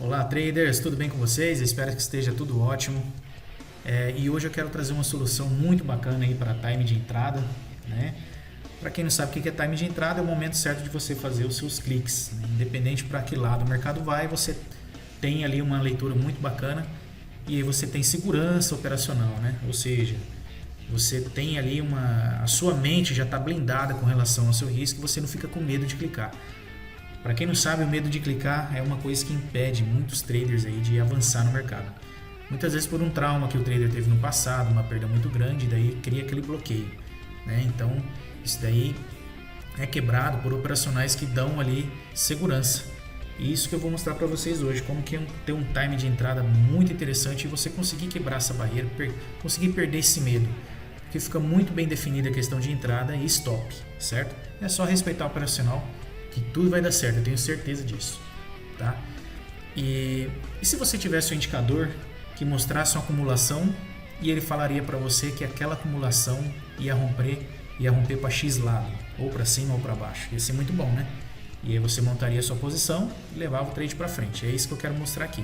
Olá traders, tudo bem com vocês? Espero que esteja tudo ótimo. E hoje eu quero trazer uma solução muito bacana aí para time de entrada, né? Para quem não sabe o que é time de entrada, é o momento certo de você fazer os seus cliques, né? Independente para que lado o mercado vai, você tem ali uma leitura muito bacana e aí você tem segurança operacional, né? Ou seja, você tem ali a sua mente já está blindada com relação ao seu risco e você não fica com medo de clicar. Para quem não sabe, o medo de clicar é uma coisa que impede muitos traders aí de avançar no mercado. Muitas vezes por um trauma que o trader teve no passado, uma perda muito grande, daí cria aquele bloqueio, né? Então, isso daí é quebrado por operacionais que dão ali segurança. E isso que eu vou mostrar para vocês hoje, como que ter um time de entrada muito interessante e você conseguir quebrar essa barreira, conseguir perder esse medo. Porque fica muito bem definida a questão de entrada e stop, certo? É só respeitar o operacional que tudo vai dar certo, eu tenho certeza disso, tá? E se você tivesse um indicador que mostrasse uma acumulação e ele falaria para você que aquela acumulação ia romper para X lado, ou para cima ou para baixo, ia ser muito bom, né? E aí você montaria a sua posição e levava o trade para frente, é isso que eu quero mostrar aqui.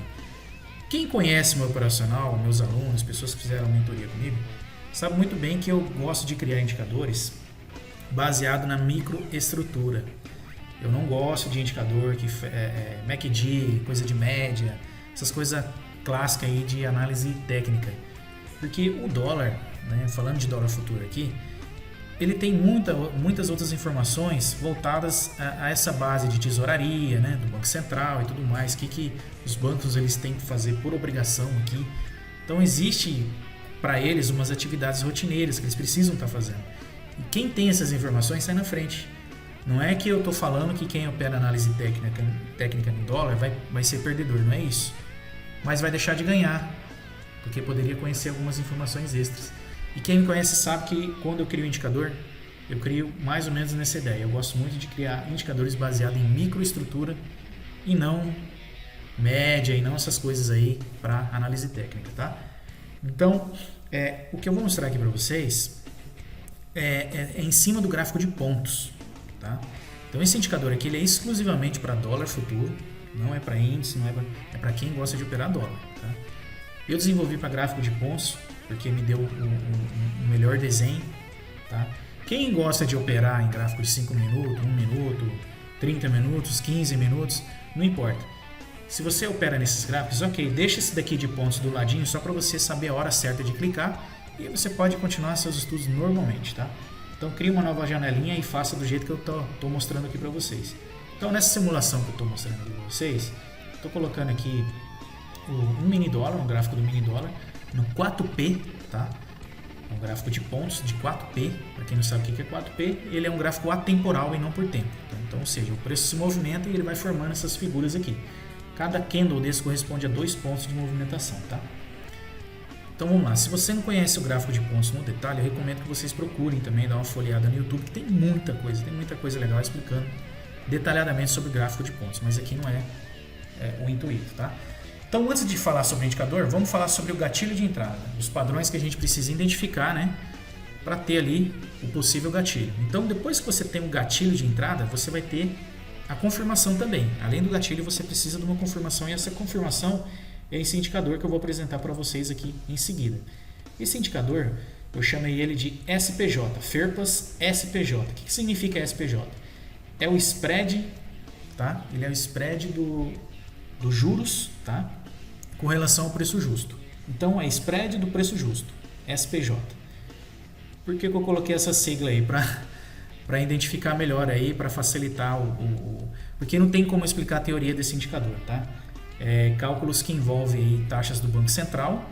Quem conhece meu operacional, meus alunos, pessoas que fizeram mentoria comigo, sabe muito bem que eu gosto de criar indicadores baseado na microestrutura. Eu não gosto de indicador que MACD, coisa de média, essas coisas clássicas aí de análise técnica. Porque o dólar, né, falando de dólar futuro aqui, ele tem muitas outras informações voltadas a essa base de tesouraria, né, do Banco Central e tudo mais, que os bancos eles têm que fazer por obrigação aqui. Então existe para eles umas atividades rotineiras que eles precisam estar fazendo. E quem tem essas informações sai na frente. Não é que eu estou falando que quem opera análise técnica no dólar vai ser perdedor, não é isso. Mas vai deixar de ganhar, porque poderia conhecer algumas informações extras. E quem me conhece sabe que quando eu crio um indicador, eu crio mais ou menos nessa ideia. Eu gosto muito de criar indicadores baseados em microestrutura e não média e não essas coisas aí para análise técnica, tá? Então, o que eu vou mostrar aqui para vocês é em cima do gráfico de pontos. Tá? Então esse indicador aqui ele é exclusivamente para dólar futuro, não é para índice, é para quem gosta de operar dólar. Tá? Eu desenvolvi para gráfico de pontos porque me deu um melhor desenho. Tá? Quem gosta de operar em gráfico de 5 minutos, 1 minuto, 30 minutos, 15 minutos, não importa. Se você opera nesses gráficos, ok, deixa esse daqui de pontos do ladinho só para você saber a hora certa de clicar e você pode continuar seus estudos normalmente. Tá? Então crie uma nova janelinha e faça do jeito que eu estou mostrando aqui para vocês. Então nessa simulação que eu estou mostrando aqui para vocês, estou colocando aqui um mini dólar, um gráfico do mini dólar, no 4P, tá? Um gráfico de pontos de 4P, para quem não sabe o que é 4P, ele é um gráfico atemporal e não por tempo. Tá? Então, ou seja, o preço se movimenta e ele vai formando essas figuras aqui. Cada candle desse corresponde a 2 pontos de movimentação, tá? Então vamos lá, se você não conhece o gráfico de pontos no detalhe, eu recomendo que vocês procurem também, dar uma folheada no YouTube, que tem muita coisa legal explicando detalhadamente sobre o gráfico de pontos, mas aqui não é o intuito, tá? Então antes de falar sobre o indicador, vamos falar sobre o gatilho de entrada, os padrões que a gente precisa identificar, né, para ter ali o possível gatilho. Então depois que você tem um gatilho de entrada, você vai ter a confirmação também. Além do gatilho, você precisa de uma confirmação e essa confirmação é esse indicador que eu vou apresentar para vocês aqui em seguida. Esse indicador, eu chamei ele de SPJ, FERPAS SPJ. O que significa SPJ? É o spread, tá? Ele é o spread do juros, tá? Com relação ao preço justo. Então, é spread do preço justo, SPJ. Por que eu coloquei essa sigla aí? Para identificar melhor aí, para facilitar porque não tem como explicar a teoria desse indicador, tá? Cálculos que envolvem aí taxas do Banco Central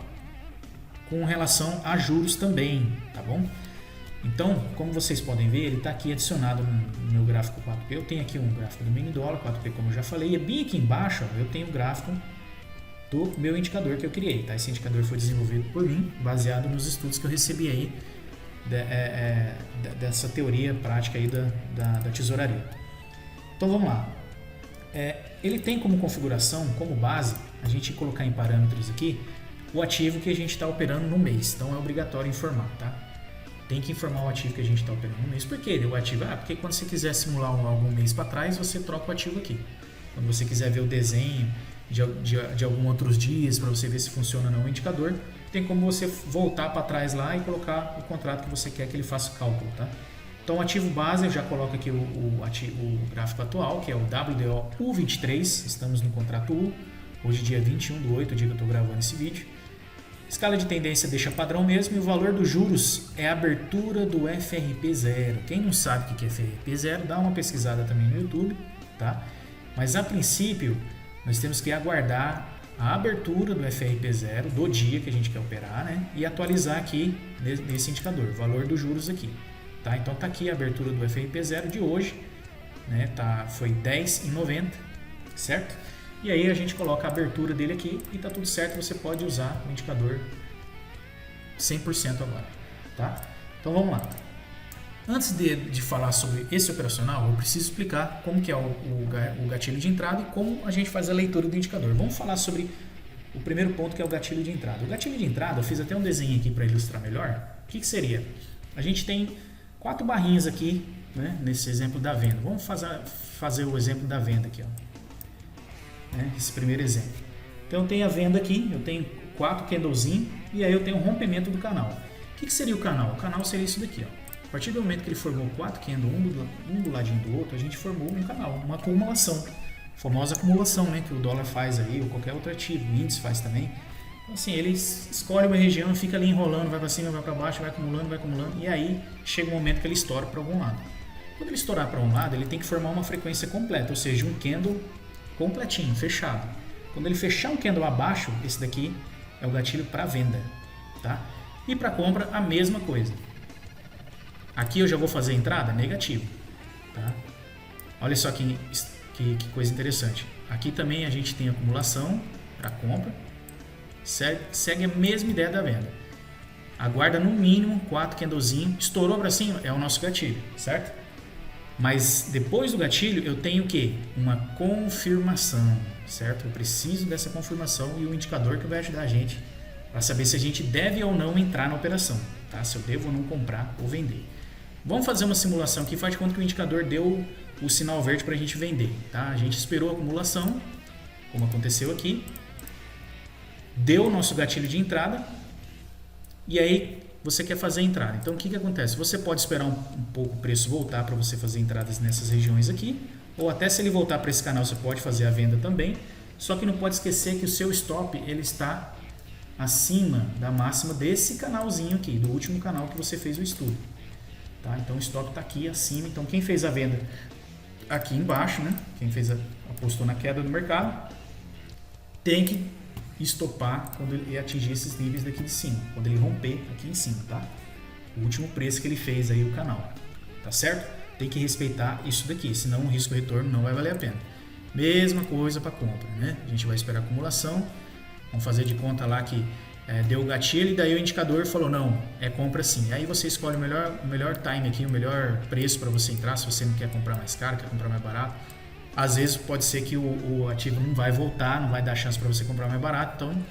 com relação a juros também, tá bom? Então, como vocês podem ver, ele está aqui adicionado no meu gráfico 4P. Eu tenho aqui um gráfico do mini dólar, 4P como eu já falei, e bem aqui embaixo eu tenho o gráfico do meu indicador que eu criei, tá? Esse indicador foi desenvolvido por mim, baseado nos estudos que eu recebi aí dessa teoria prática aí da tesouraria. Então vamos lá. Ele tem como configuração, como base, a gente colocar em parâmetros aqui o ativo que a gente está operando no mês. Então é obrigatório informar, tá? Tem que informar o ativo que a gente está operando no mês. Por que o ativo? Porque quando você quiser simular algum mês para trás, você troca o ativo aqui. Quando você quiser ver o desenho de alguns outros dias para você ver se funciona ou não o indicador, tem como você voltar para trás lá e colocar o contrato que você quer que ele faça o cálculo, tá? Então, o ativo base, eu já coloco aqui o gráfico atual, que é o WDO U23, estamos no contrato U, hoje dia 21/8, o dia que eu estou gravando esse vídeo. Escala de tendência deixa padrão mesmo e o valor dos juros é a abertura do FRP0. Quem não sabe o que é FRP0, dá uma pesquisada também no YouTube, tá? Mas a princípio, nós temos que aguardar a abertura do FRP0 do dia que a gente quer operar, né? E atualizar aqui nesse indicador, o valor dos juros aqui. Tá? Então tá aqui a abertura do FRP0 de hoje, né? Foi 10,90, certo? E aí a gente coloca a abertura dele aqui e tá tudo certo, você pode usar o indicador 100% agora, tá? Então vamos lá. Antes de falar sobre esse operacional, eu preciso explicar como que é o gatilho de entrada e como a gente faz a leitura do indicador. Vamos falar sobre o primeiro ponto, que é o gatilho de entrada. O gatilho de entrada, eu fiz até um desenho aqui para ilustrar melhor. O que seria? A gente tem 4 barrinhas aqui, né, nesse exemplo da venda. Vamos fazer o exemplo da venda aqui, ó. Né, esse primeiro exemplo. Então tem a venda aqui, eu tenho 4 candlezinhos e aí eu tenho um rompimento do canal. O que seria o canal? O canal seria isso daqui, ó. A partir do momento que ele formou 4 candles, um do ladinho do outro, a gente formou um canal, uma acumulação. A famosa acumulação, né, que o dólar faz aí, ou qualquer outro ativo, o índice faz também. Então, assim, ele escolhe uma região, fica ali enrolando, vai para cima, vai para baixo, vai acumulando, e aí chega um momento que ele estoura para algum lado. Quando ele estourar para um lado, ele tem que formar uma frequência completa, ou seja, um candle completinho, fechado. Quando ele fechar um candle abaixo, esse daqui é o gatilho para venda, tá? E para compra, a mesma coisa. Aqui eu já vou fazer a entrada negativo, tá? Olha só que coisa interessante. Aqui também a gente tem acumulação para compra. Segue a mesma ideia da venda. Aguarda no mínimo 4 candlezinhos. Estourou para cima, é o nosso gatilho, certo? Mas depois do gatilho eu tenho o quê? Uma confirmação, certo? Eu preciso dessa confirmação e o indicador que vai ajudar a gente para saber se a gente deve ou não entrar na operação, tá? Se eu devo ou não comprar ou vender. Vamos fazer uma simulação aqui, faz de conta que o indicador deu o sinal verde para a gente vender, tá? A gente esperou a acumulação, como aconteceu aqui, deu o nosso gatilho de entrada e aí você quer fazer a entrada. Então o que acontece? Você pode esperar um pouco o preço voltar para você fazer entradas nessas regiões aqui, ou até se ele voltar para esse canal você pode fazer a venda também, só que não pode esquecer que o seu stop ele está acima da máxima desse canalzinho aqui, do último canal que você fez o estudo. Tá? Então o stop está aqui acima, então quem fez a venda aqui embaixo, né? Quem apostou na queda do mercado, tem que estopar quando ele atingir esses níveis daqui de cima, quando ele romper aqui em cima, tá? O último preço que ele fez aí o canal, tá certo? Tem que respeitar isso daqui, senão o risco retorno não vai valer a pena. Mesma coisa para compra, né? A gente vai esperar a acumulação, vamos fazer de conta lá que deu o gatilho e daí o indicador falou não, é compra sim. Aí você escolhe o melhor time aqui, o melhor preço para você entrar, se você não quer comprar mais caro, quer comprar mais barato. Às vezes pode ser que o ativo não vai voltar, não vai dar chance para você comprar mais barato, então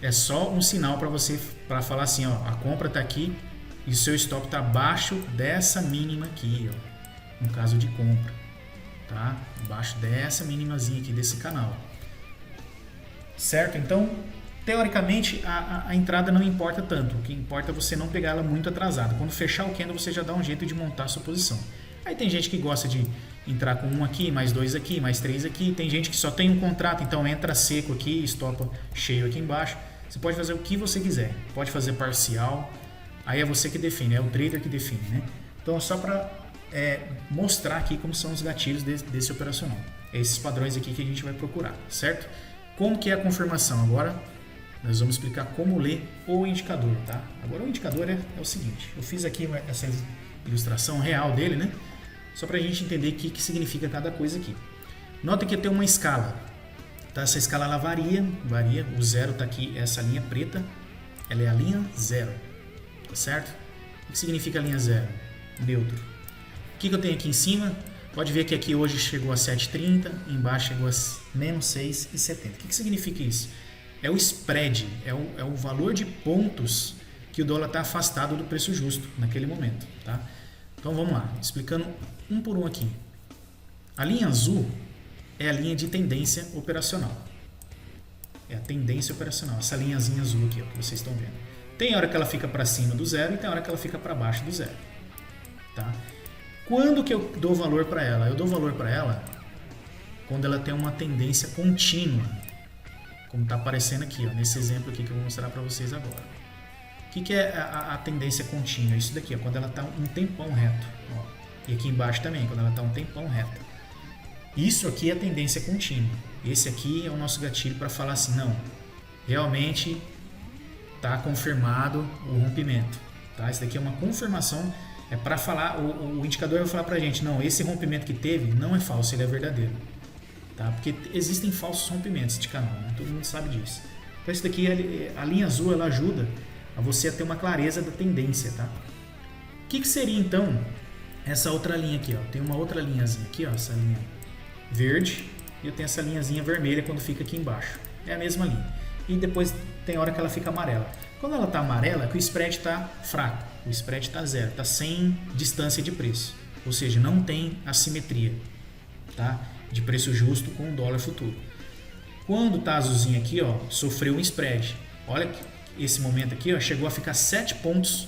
é só um sinal para você, para falar assim, ó, a compra está aqui e o seu stop está abaixo dessa mínima aqui, ó, no caso de compra, tá? Abaixo dessa minimazinha aqui desse canal, certo? Então teoricamente a entrada não importa tanto, o que importa é você não pegar ela muito atrasada. Quando fechar o candle você já dá um jeito de montar a sua posição. Aí tem gente que gosta de entrar com um aqui, mais 2 aqui, mais 3 aqui. Tem gente que só tem um contrato, então entra seco aqui, estopa cheio aqui embaixo. Você pode fazer o que você quiser, pode fazer parcial, aí é você que define, é o trader que define, né? Então só para mostrar aqui como são os gatilhos desse operacional. É esses padrões aqui que a gente vai procurar, certo? Como que é a confirmação? Agora nós vamos explicar como ler o indicador, tá? Agora o indicador é o seguinte, eu fiz aqui essa ilustração real dele, né? Só para a gente entender o que significa cada coisa aqui. Nota que tem uma escala, tá? Essa escala ela varia, o zero está aqui, essa linha preta, ela é a linha zero, tá certo? O que significa a linha zero? Neutro. O que eu tenho aqui em cima? Pode ver que aqui hoje chegou a 7,30, embaixo chegou a menos 6,70. O que significa isso? É o spread, é o valor de pontos que o dólar está afastado do preço justo naquele momento, tá? Então vamos lá, explicando um por um aqui. A linha azul é a linha de tendência operacional, É a tendência operacional, essa linhazinha azul aqui, ó, que vocês estão vendo. Tem hora que ela fica para cima do zero e tem hora que ela fica para baixo do zero. Tá? Quando que eu dou valor para ela? Eu dou valor para ela quando ela tem uma tendência contínua, como está aparecendo aqui, ó, nesse exemplo aqui que eu vou mostrar para vocês agora. O que é a tendência contínua? Isso daqui, ó, quando ela está um tempão reto. Ó, e aqui embaixo também, quando ela está um tempão reto. Isso aqui é a tendência contínua. Esse aqui é o nosso gatilho para falar assim, não, realmente está confirmado o rompimento. Tá? Isso daqui é uma confirmação, é para falar, o indicador vai falar para a gente, não, esse rompimento que teve não é falso, ele é verdadeiro. Tá? Porque existem falsos rompimentos de canal, né? Todo mundo sabe disso. Então isso daqui, a linha azul, ela ajuda a você a ter uma clareza da tendência. Tá? O que seria então essa outra linha aqui? Ó? Tem uma outra linhazinha aqui, ó, essa linha verde, e eu tenho essa linhazinha vermelha quando fica aqui embaixo. É a mesma linha. E depois tem hora que ela fica amarela. Quando ela está amarela, é que o spread está fraco. O spread está zero, está sem distância de preço. Ou seja, não tem assimetria, tá? De preço justo com o dólar futuro. Quando está azulzinho aqui, ó, sofreu um spread. Olha que esse momento aqui, ó, chegou a ficar 7 pontos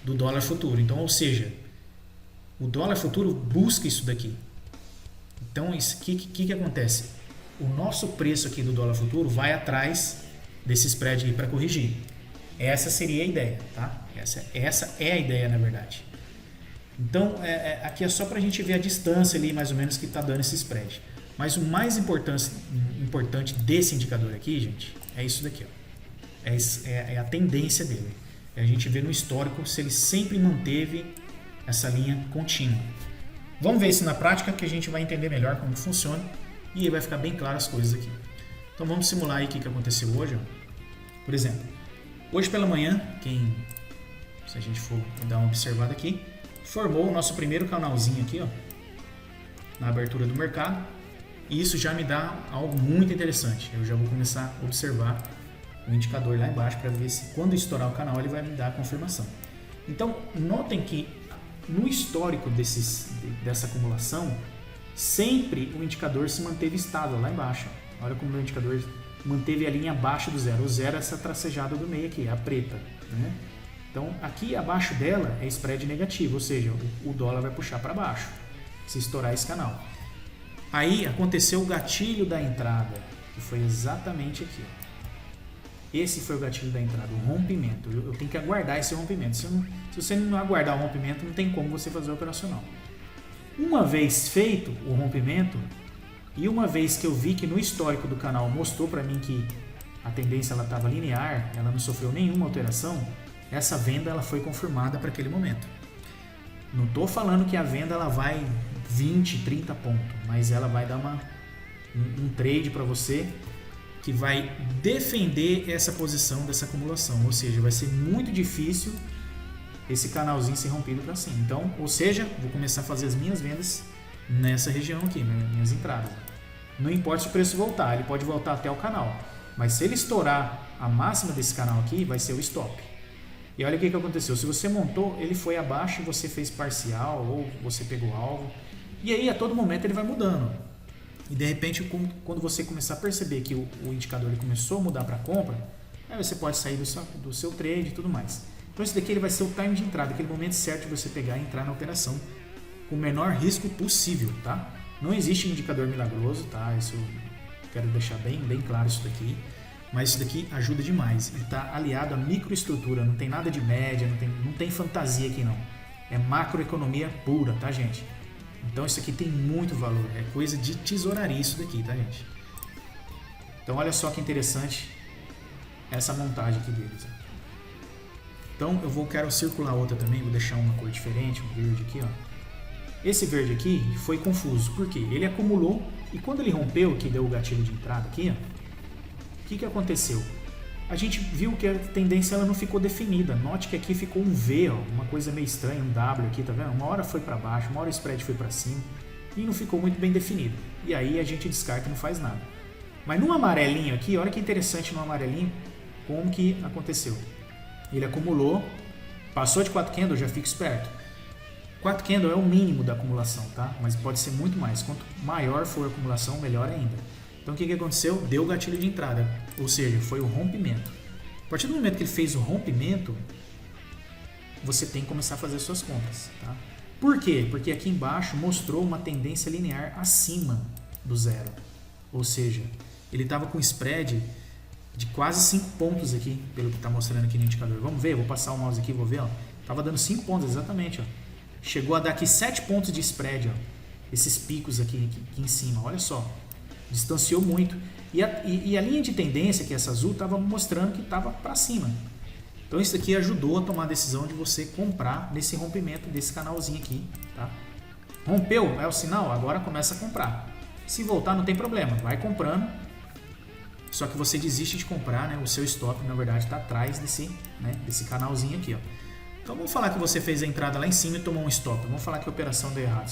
do dólar futuro. Então, ou seja, o dólar futuro busca isso daqui. Então, o que acontece? O nosso preço aqui do dólar futuro vai atrás desse spread aí para corrigir. Essa seria a ideia, tá? Essa é a ideia, na verdade. Então, aqui é só para a gente ver a distância ali, mais ou menos, que está dando esse spread. Mas o mais importante desse indicador aqui, gente, é isso daqui, ó. É a tendência dele. É a gente ver no histórico se ele sempre manteve essa linha contínua. Vamos ver isso na prática que a gente vai entender melhor como funciona e aí vai ficar bem claro as coisas aqui. Então vamos simular aí o que aconteceu hoje. Ó. Por exemplo, hoje pela manhã, se a gente for dar uma observada aqui, formou o nosso primeiro canalzinho aqui, ó, na abertura do mercado, e isso já me dá algo muito interessante. Eu já vou começar a observar o indicador lá embaixo para ver se quando estourar o canal ele vai me dar a confirmação. Então notem que no histórico dessa acumulação, sempre o indicador se manteve estável lá embaixo. Ó. Olha como o indicador manteve a linha abaixo do zero. O zero é essa tracejada do meio aqui, a preta. Né? Então aqui abaixo dela é spread negativo, ou seja, o dólar vai puxar para baixo se estourar esse canal. Aí aconteceu o gatilho da entrada, que foi exatamente aqui. Ó. Esse foi o gatilho da entrada, o rompimento. Eu tenho que aguardar esse rompimento. Se você não aguardar o rompimento, não tem como você fazer o operacional. Uma vez feito o rompimento, e uma vez que eu vi que no histórico do canal mostrou para mim que a tendência estava linear, ela não sofreu nenhuma alteração, essa venda ela foi confirmada para aquele momento. Não estou falando que a venda ela vai 20, 30 pontos, mas ela vai dar um trade para você que vai defender essa posição dessa acumulação, ou seja, vai ser muito difícil esse canalzinho ser rompido para cima. Então, ou seja, vou começar a fazer as minhas vendas nessa região aqui, minhas entradas. Não importa se o preço voltar, ele pode voltar até o canal, mas se ele estourar a máxima desse canal aqui, vai ser o stop. E olha o que aconteceu, se você montou, ele foi abaixo e você fez parcial ou você pegou alvo, e aí a todo momento ele vai mudando. E de repente, quando você começar a perceber que o indicador ele começou a mudar para compra, aí você pode sair do seu trade e tudo mais. Então esse daqui ele vai ser o time de entrada, aquele momento certo de você pegar e entrar na operação com o menor risco possível, tá? Não existe indicador milagroso, tá? Isso eu quero deixar bem claro isso daqui. Mas isso daqui ajuda demais. E está aliado à microestrutura, não tem nada de média, não tem fantasia aqui não. É macroeconomia pura, tá, gente? Então isso aqui tem muito valor, é coisa de tesouraria isso daqui, tá, gente? Então olha só que interessante essa montagem aqui deles. Então eu quero circular outra também, vou deixar uma cor diferente, um verde aqui, ó. Esse verde aqui foi confuso, por quê? Ele acumulou e quando ele rompeu, que deu o gatilho de entrada aqui, ó, o que aconteceu? A gente viu que a tendência ela não ficou definida. Note que aqui ficou um V, ó, uma coisa meio estranha, um W aqui, tá vendo? Uma hora foi para baixo, uma hora o spread foi para cima e não ficou muito bem definido. E aí a gente descarta e não faz nada. Mas no amarelinho aqui, olha que interessante no amarelinho, como que aconteceu. Ele acumulou, passou de 4 candles, já fica esperto. 4 candles é o mínimo da acumulação, tá? Mas pode ser muito mais. Quanto maior for a acumulação, melhor ainda. Então o que aconteceu? Deu o gatilho de entrada, ou seja, foi o rompimento. A partir do momento que ele fez o rompimento, você tem que começar a fazer suas compras. Tá? Por quê? Porque aqui embaixo mostrou uma tendência linear acima do zero. Ou seja, ele estava com spread de quase 5 pontos aqui, pelo que está mostrando aqui no indicador. Vamos ver? Eu vou passar o mouse aqui e vou ver. Estava dando 5 pontos, exatamente. Ó. Chegou a dar aqui 7 pontos de spread. Ó. Esses picos aqui em cima, olha só. Distanciou muito. E a linha de tendência, que é essa azul, estava mostrando que estava para cima. Então isso aqui ajudou a tomar a decisão de você comprar nesse rompimento desse canalzinho aqui. Tá? Rompeu, é o sinal, agora começa a comprar. Se voltar não tem problema, vai comprando. Só que você desiste de comprar, né? O seu stop na verdade está atrás desse canalzinho aqui. Ó. Então vamos falar que você fez a entrada lá em cima e tomou um stop. Vamos falar que a operação deu errado.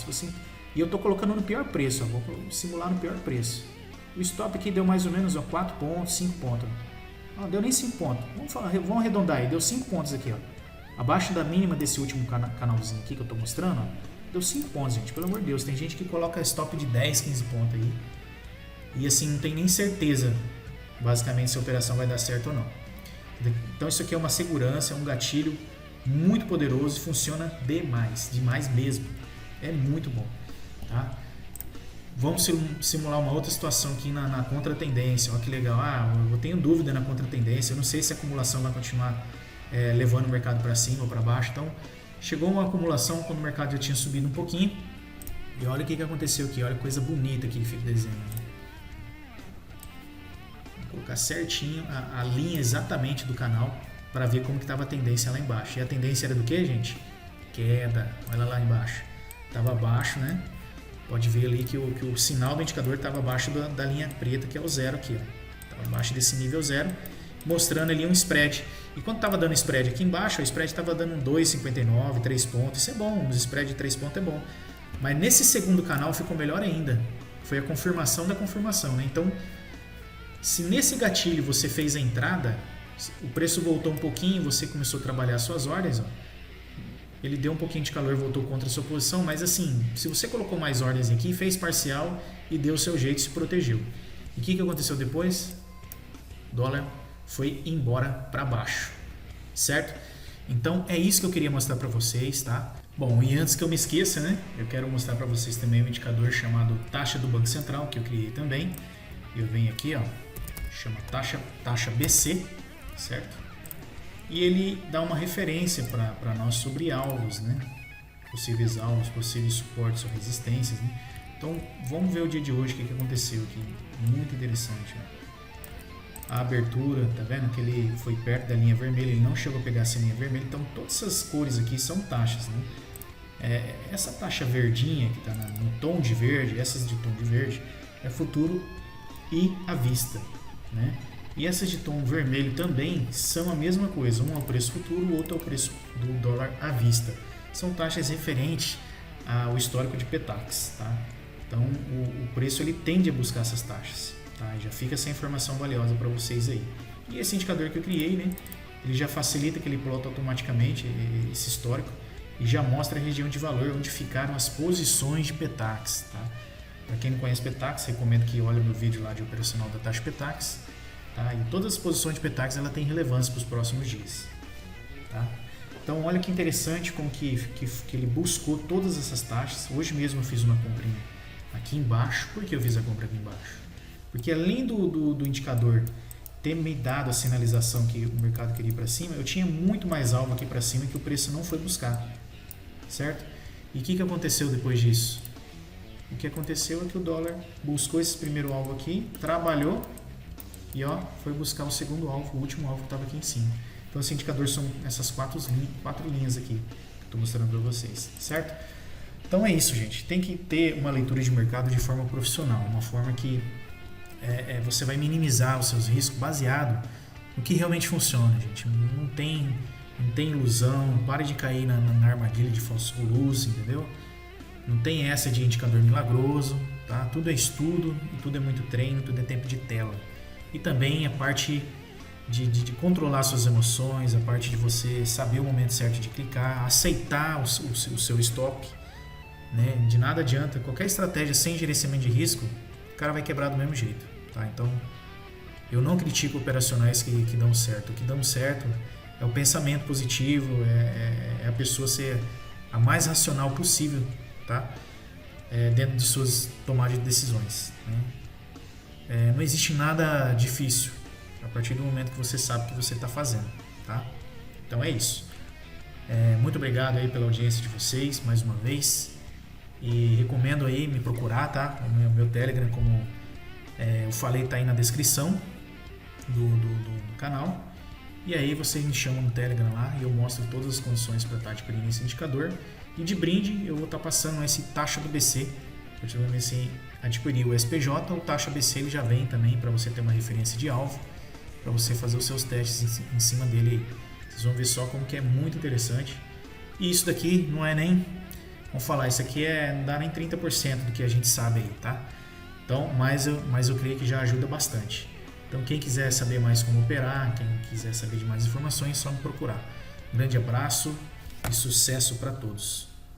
E eu estou colocando no pior preço, ó. Vou simular no pior preço. O stop aqui deu mais ou menos 4 pontos, 5 pontos. Não deu nem 5 pontos. Vamos arredondar aí. Deu 5 pontos aqui. Ó. Abaixo da mínima desse último canalzinho aqui que eu estou mostrando. Ó, deu 5 pontos, gente. Pelo amor de Deus. Tem gente que coloca stop de 10, 15 pontos aí. E assim, não tem nem certeza, basicamente, se a operação vai dar certo ou não. Então isso aqui é uma segurança, é um gatilho muito poderoso e funciona demais. Demais mesmo. É muito bom. Tá? Vamos simular uma outra situação aqui na contratendência. Olha que legal. Eu tenho dúvida na contratendência. Eu não sei se a acumulação vai continuar levando o mercado para cima ou para baixo. Então, chegou uma acumulação quando o mercado já tinha subido um pouquinho. E olha o que aconteceu aqui. Olha que coisa bonita aqui que fica desenhando. Vou colocar certinho a linha exatamente do canal para ver como que estava a tendência lá embaixo. E a tendência era do que, gente? Queda. Olha lá embaixo. Estava abaixo, né? Pode ver ali que o sinal do indicador estava abaixo da linha preta, que é o zero aqui. Estava abaixo desse nível zero, mostrando ali um spread. E quando estava dando spread aqui embaixo, o spread estava dando 2,59, 3 pontos. Isso é bom, um spread de 3 pontos é bom. Mas nesse segundo canal ficou melhor ainda. Foi a confirmação da confirmação. Né? Então, se nesse gatilho você fez a entrada, o preço voltou um pouquinho, você começou a trabalhar suas ordens, ó. Ele deu um pouquinho de calor, voltou contra a sua posição, mas assim, se você colocou mais ordens aqui, fez parcial e deu o seu jeito e se protegeu. E o que aconteceu depois? O dólar foi embora para baixo, certo? Então é isso que eu queria mostrar para vocês, tá? Bom, e antes que eu me esqueça, né? Eu quero mostrar para vocês também um indicador chamado taxa do Banco Central, que eu criei também. Eu venho aqui, ó, chama taxa BC, certo? E ele dá uma referência para nós sobre alvos, né? Possíveis alvos, possíveis suportes ou resistências, né? Então, vamos ver o dia de hoje, o que aconteceu aqui. Muito interessante. Ó. A abertura, tá vendo? Que ele foi perto da linha vermelha, ele não chegou a pegar essa linha vermelha. Então, todas essas cores aqui são taxas, né? Essa taxa verdinha, que está no tom de verde, essas de tom de verde, é futuro e à vista, né? E essas de tom vermelho também são a mesma coisa. Um é o preço futuro, o outro é o preço do dólar à vista. São taxas referentes ao histórico de Petax. Tá? Então, o preço ele tende a buscar essas taxas. Tá? Já fica essa informação valiosa para vocês aí. E esse indicador que eu criei, né, ele já facilita que ele plota automaticamente esse histórico e já mostra a região de valor onde ficaram as posições de Petax. Tá? Para quem não conhece Petax, recomendo que olhe no vídeo lá de operacional da taxa Petax. Tá? E todas as posições de Petax ela tem relevância para os próximos dias. Tá? Então olha que interessante como que ele buscou todas essas taxas. Hoje mesmo eu fiz uma comprinha aqui embaixo. Por que eu fiz a compra aqui embaixo? Porque além do indicador ter me dado a sinalização que o mercado queria ir para cima, eu tinha muito mais alvo aqui para cima que o preço não foi buscar. Certo? E o que aconteceu depois disso? O que aconteceu é que o dólar buscou esse primeiro alvo aqui, trabalhou e ó, foi buscar o segundo alvo, o último alvo que estava aqui em cima. Então esse indicador são essas quatro linhas aqui que estou mostrando para vocês, certo? Então é isso, gente. Tem que ter uma leitura de mercado de forma profissional, uma forma que você vai minimizar os seus riscos baseado no que realmente funciona, gente. Não tem ilusão, pare de cair na armadilha de false luz, entendeu? Não tem essa de indicador milagroso, tá? Tudo é estudo, tudo é muito treino, tudo é tempo de tela. E também a parte de controlar suas emoções, a parte de você saber o momento certo de clicar, aceitar o seu stop, né? De nada adianta, qualquer estratégia sem gerenciamento de risco, o cara vai quebrar do mesmo jeito. tá? Então, eu não critico operacionais que dão certo. O que dão certo é o pensamento positivo, é a pessoa ser a mais racional possível, tá? Dentro de suas tomadas de decisões, né? Não existe nada difícil a partir do momento que você sabe o que você está fazendo, tá? Então é isso. Muito obrigado aí pela audiência de vocês mais uma vez e recomendo aí me procurar, tá? O meu Telegram, como eu falei, tá aí na descrição do canal. E aí você me chama no Telegram lá e eu mostro todas as condições para estar adquirindo esse indicador. E de brinde eu vou estar passando esse taxa do BC. A partir do momento que você adquirir o SPJ, o taxa BC ele já vem também para você ter uma referência de alvo, para você fazer os seus testes em cima dele aí. Vocês vão ver só como que é muito interessante. E isso daqui não é nem, vamos falar, isso aqui não dá nem 30% do que a gente sabe aí, tá? Então, mas eu creio que já ajuda bastante. Então, quem quiser saber mais como operar, quem quiser saber de mais informações, é só me procurar. Um grande abraço e sucesso para todos.